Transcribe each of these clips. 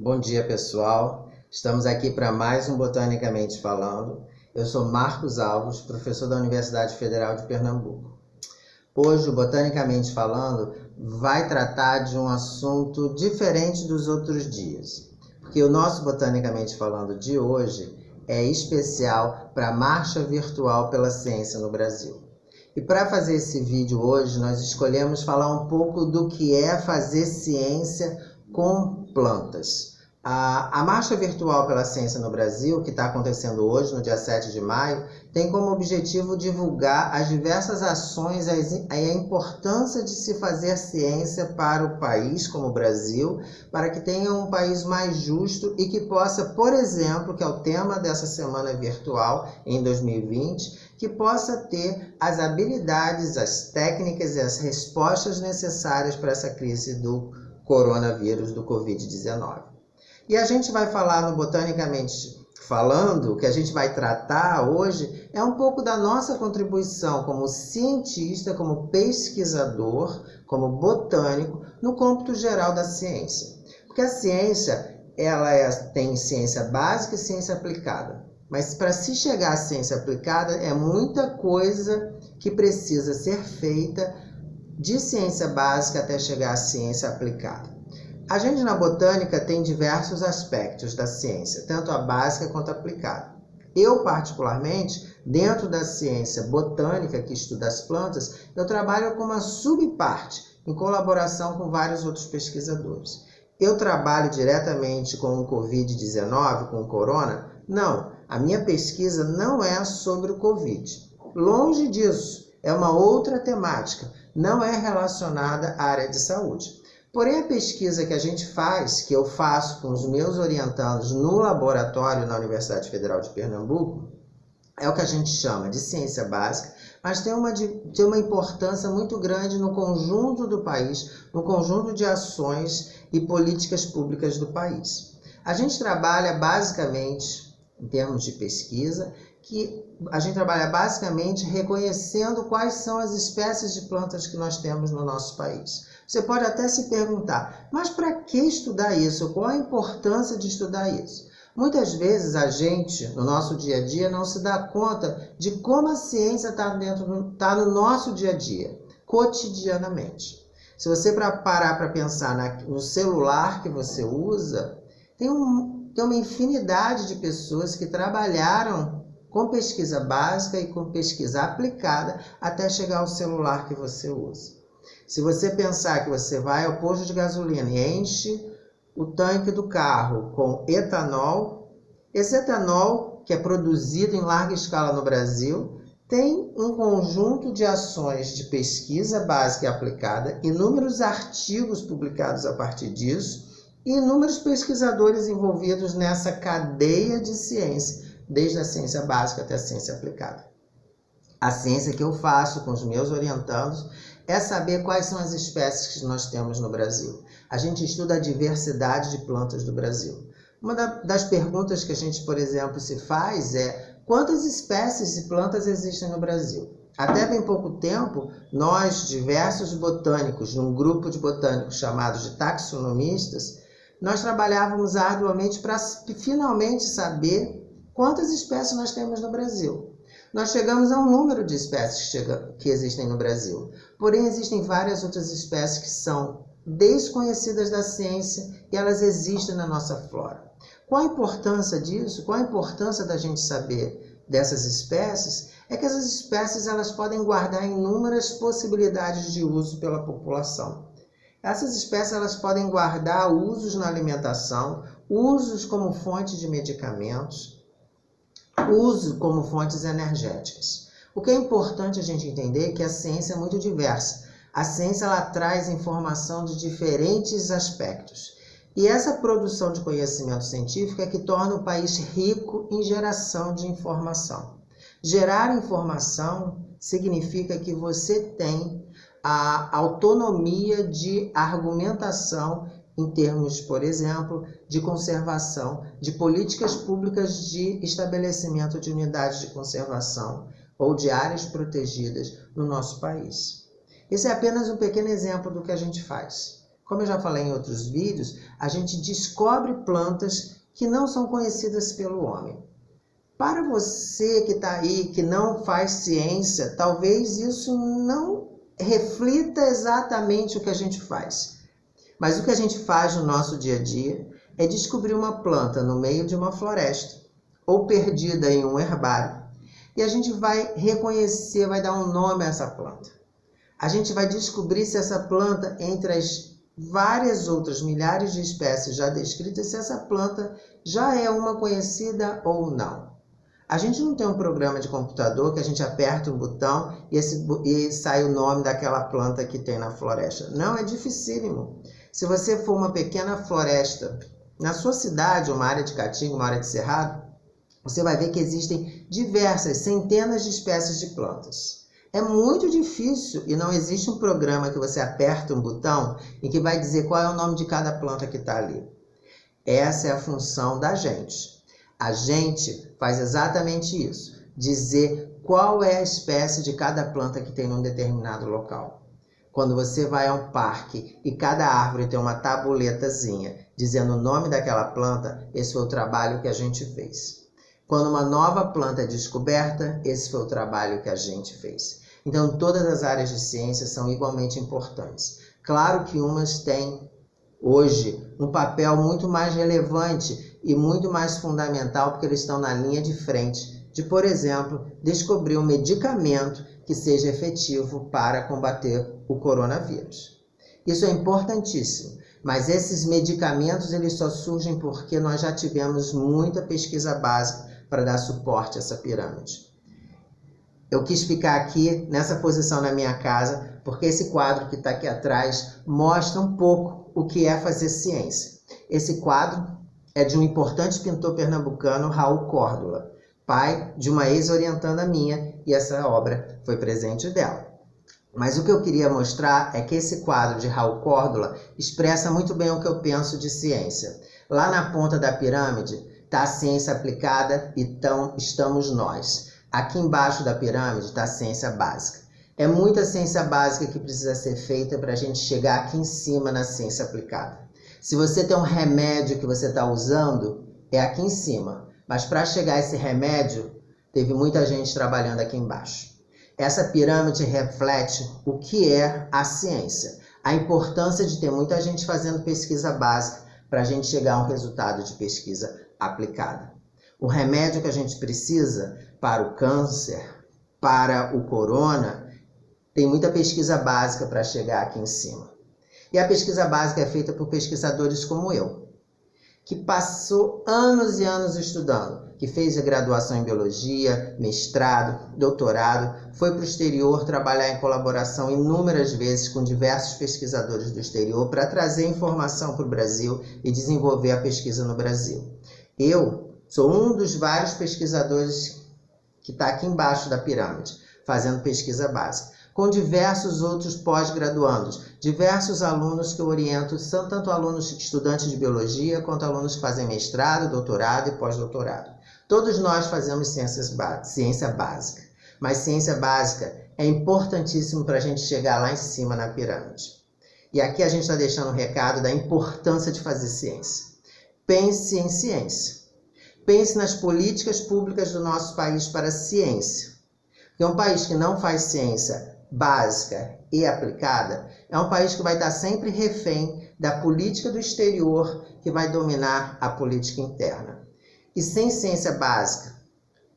Bom dia, pessoal. Estamos aqui para mais um Botanicamente Falando. Eu sou Marcos Alves, professor da Universidade Federal de Pernambuco. Hoje, o Botanicamente Falando vai tratar de um assunto diferente dos outros dias, porque o nosso Botanicamente Falando de hoje é especial para a Marcha Virtual pela Ciência no Brasil. E para fazer esse vídeo hoje, nós escolhemos falar um pouco do que é fazer ciência com plantas. A Marcha Virtual pela Ciência no Brasil, que está acontecendo hoje, no dia 7 de maio, tem como objetivo divulgar as diversas ações e a importância de se fazer ciência para o país, como o Brasil, para que tenha um país mais justo e que possa, por exemplo, que é o tema dessa semana virtual em 2020, que possa ter as habilidades, as técnicas e as respostas necessárias para essa crise do coronavírus, do Covid-19. E a gente vai falar no Botanicamente Falando, o que a gente vai tratar hoje é um pouco da nossa contribuição como cientista, como pesquisador, como botânico, no cômputo geral da ciência. Porque a ciência, tem ciência básica e ciência aplicada. Mas para se chegar à ciência aplicada, é muita coisa que precisa ser feita de ciência básica até chegar à ciência aplicada. A gente na botânica tem diversos aspectos da ciência, tanto a básica quanto a aplicada. Eu, particularmente, dentro da ciência botânica, que estuda as plantas, eu trabalho com uma subparte, em colaboração com vários outros pesquisadores. Eu trabalho diretamente com o Covid-19, com o corona? Não, a minha pesquisa não é sobre o Covid. Longe disso, é uma outra temática, não é relacionada à área de saúde. Porém, a pesquisa que a gente faz, que eu faço com os meus orientandos no laboratório na Universidade Federal de Pernambuco, é o que a gente chama de ciência básica, mas tem uma importância muito grande no conjunto do país, no conjunto de ações e políticas públicas do país. A gente trabalha basicamente, em termos de pesquisa, reconhecendo quais são as espécies de plantas que nós temos no nosso país. Você pode até se perguntar, mas para que estudar isso? Qual a importância de estudar isso? Muitas vezes a gente, no nosso dia a dia, não se dá conta de como a ciência está no nosso dia a dia, cotidianamente. Se você parar para pensar no celular que você usa, tem uma infinidade de pessoas que trabalharam com pesquisa básica e com pesquisa aplicada até chegar ao celular que você usa. Se você pensar que você vai ao posto de gasolina e enche o tanque do carro com etanol, esse etanol, que é produzido em larga escala no Brasil, tem um conjunto de ações de pesquisa básica e aplicada, inúmeros artigos publicados a partir disso e inúmeros pesquisadores envolvidos nessa cadeia de ciência, desde a ciência básica até a ciência aplicada. A ciência que eu faço com os meus orientandos é saber quais são as espécies que nós temos no Brasil. A gente estuda a diversidade de plantas do Brasil. Uma das perguntas que a gente, por exemplo, se faz é quantas espécies de plantas existem no Brasil? Até bem pouco tempo, nós, diversos botânicos, num grupo de botânicos chamados de taxonomistas, nós trabalhávamos arduamente para finalmente saber quantas espécies nós temos no Brasil. Nós chegamos a um número de espécies que existem no Brasil. Porém, existem várias outras espécies que são desconhecidas da ciência e elas existem na nossa flora. Qual a importância disso? Qual a importância da gente saber dessas espécies? É que essas espécies elas podem guardar inúmeras possibilidades de uso pela população. Essas espécies elas podem guardar usos na alimentação, usos como fonte de medicamentos, uso como fontes energéticas. O que é importante a gente entender é que a ciência é muito diversa. A ciência ela traz informação de diferentes aspectos. E essa produção de conhecimento científico é que torna o país rico em geração de informação. Gerar informação significa que você tem a autonomia de argumentação em termos, por exemplo, de conservação, de políticas públicas de estabelecimento de unidades de conservação ou de áreas protegidas no nosso país. Esse é apenas um pequeno exemplo do que a gente faz. Como eu já falei em outros vídeos, a gente descobre plantas que não são conhecidas pelo homem. Para você que está aí, que não faz ciência, talvez isso não reflita exatamente o que a gente faz. Mas o que a gente faz no nosso dia a dia é descobrir uma planta no meio de uma floresta ou perdida em um herbário. E a gente vai reconhecer, vai dar um nome a essa planta. A gente vai descobrir se essa planta, entre as várias outras milhares de espécies já descritas, se essa planta já é uma conhecida ou não. A gente não tem um programa de computador que a gente aperta um botão e sai o nome daquela planta que tem na floresta. Não, é dificílimo. Se você for uma pequena floresta na sua cidade, uma área de caatinga, uma área de cerrado, você vai ver que existem diversas, centenas de espécies de plantas. É muito difícil e não existe um programa que você aperta um botão e que vai dizer qual é o nome de cada planta que está ali. Essa é a função da gente. A gente faz exatamente isso, dizer qual é a espécie de cada planta que tem num determinado local. Quando você vai a um parque e cada árvore tem uma tabuletazinha dizendo o nome daquela planta, esse foi o trabalho que a gente fez. Quando uma nova planta é descoberta, esse foi o trabalho que a gente fez. Então, todas as áreas de ciência são igualmente importantes. Claro que umas têm, hoje, um papel muito mais relevante e muito mais fundamental, porque eles estão na linha de frente de, por exemplo, descobrir um medicamento que seja efetivo para combater o coronavírus. Isso é importantíssimo, mas esses medicamentos eles só surgem porque nós já tivemos muita pesquisa básica para dar suporte a essa pirâmide. Eu quis ficar aqui nessa posição na minha casa, porque esse quadro que está aqui atrás mostra um pouco o que é fazer ciência. Esse quadro é de um importante pintor pernambucano, Raul Córdola, pai de uma ex-orientanda minha, e essa obra foi presente dela. Mas o que eu queria mostrar é que esse quadro de Raul Córdola expressa muito bem o que eu penso de ciência. Lá na ponta da pirâmide está a ciência aplicada e estamos nós. Aqui embaixo da pirâmide está a ciência básica. É muita ciência básica que precisa ser feita para a gente chegar aqui em cima na ciência aplicada. Se você tem um remédio que você está usando, é aqui em cima. Mas para chegar a esse remédio, teve muita gente trabalhando aqui embaixo. Essa pirâmide reflete o que é a ciência. A importância de ter muita gente fazendo pesquisa básica para a gente chegar a um resultado de pesquisa aplicada. O remédio que a gente precisa para o câncer, para o corona, tem muita pesquisa básica para chegar aqui em cima. E a pesquisa básica é feita por pesquisadores como eu, que passou anos e anos estudando, que fez a graduação em biologia, mestrado, doutorado, foi para o exterior trabalhar em colaboração inúmeras vezes com diversos pesquisadores do exterior para trazer informação para o Brasil e desenvolver a pesquisa no Brasil. Eu sou um dos vários pesquisadores que está aqui embaixo da pirâmide, fazendo pesquisa básica, com diversos outros pós-graduandos, diversos alunos que eu oriento, são tanto alunos estudantes de biologia, quanto alunos que fazem mestrado, doutorado e pós-doutorado. Todos nós fazemos ciência básica, mas ciência básica é importantíssimo para a gente chegar lá em cima na pirâmide. E aqui a gente está deixando um recado da importância de fazer ciência. Pense em ciência. Pense nas políticas públicas do nosso país para a ciência. Porque um país que não faz ciência básica e aplicada é um país que vai estar sempre refém da política do exterior que vai dominar a política interna. E sem ciência básica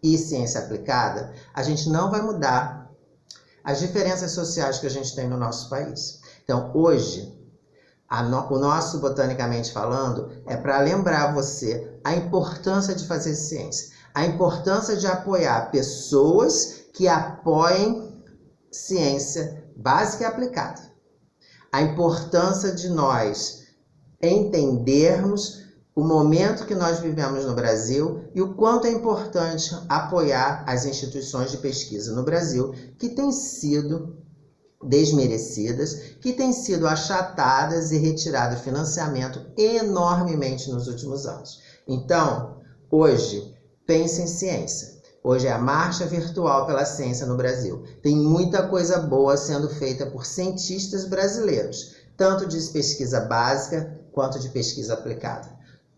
e ciência aplicada, a gente não vai mudar as diferenças sociais que a gente tem no nosso país. Então, hoje, o nosso Botanicamente Falando é para lembrar você a importância de fazer ciência, a importância de apoiar pessoas que apoiem ciência básica e aplicada. A importância de nós entendermos o momento que nós vivemos no Brasil e o quanto é importante apoiar as instituições de pesquisa no Brasil que têm sido desmerecidas, que têm sido achatadas e retirado financiamento enormemente nos últimos anos. Então, hoje, pense em ciência. Hoje é a marcha virtual pela ciência no Brasil. Tem muita coisa boa sendo feita por cientistas brasileiros. tanto de pesquisa básica quanto de pesquisa aplicada.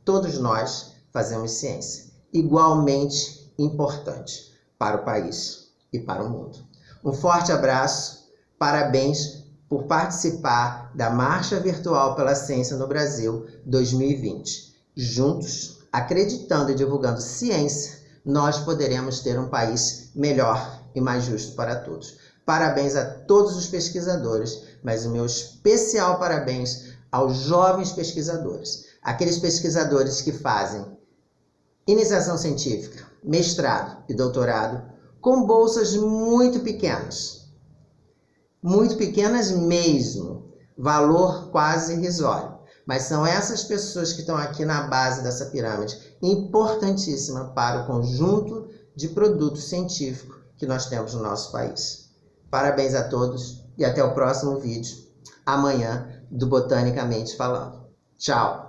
Todos nós fazemos ciência, igualmente importante para o país e para o mundo. Um forte abraço, parabéns por participar da Marcha Virtual pela Ciência no Brasil 2020. Juntos, acreditando e divulgando ciência, nós poderemos ter um país melhor e mais justo para todos. Parabéns a todos os pesquisadores, mas o meu especial parabéns aos jovens pesquisadores, aqueles pesquisadores que fazem iniciação científica, mestrado e doutorado com bolsas muito pequenas mesmo, valor quase irrisório. Mas são essas pessoas que estão aqui na base dessa pirâmide, importantíssima para o conjunto de produtos científicos que nós temos no nosso país. Parabéns a todos e até o próximo vídeo, amanhã, do Botanicamente Falando. Tchau!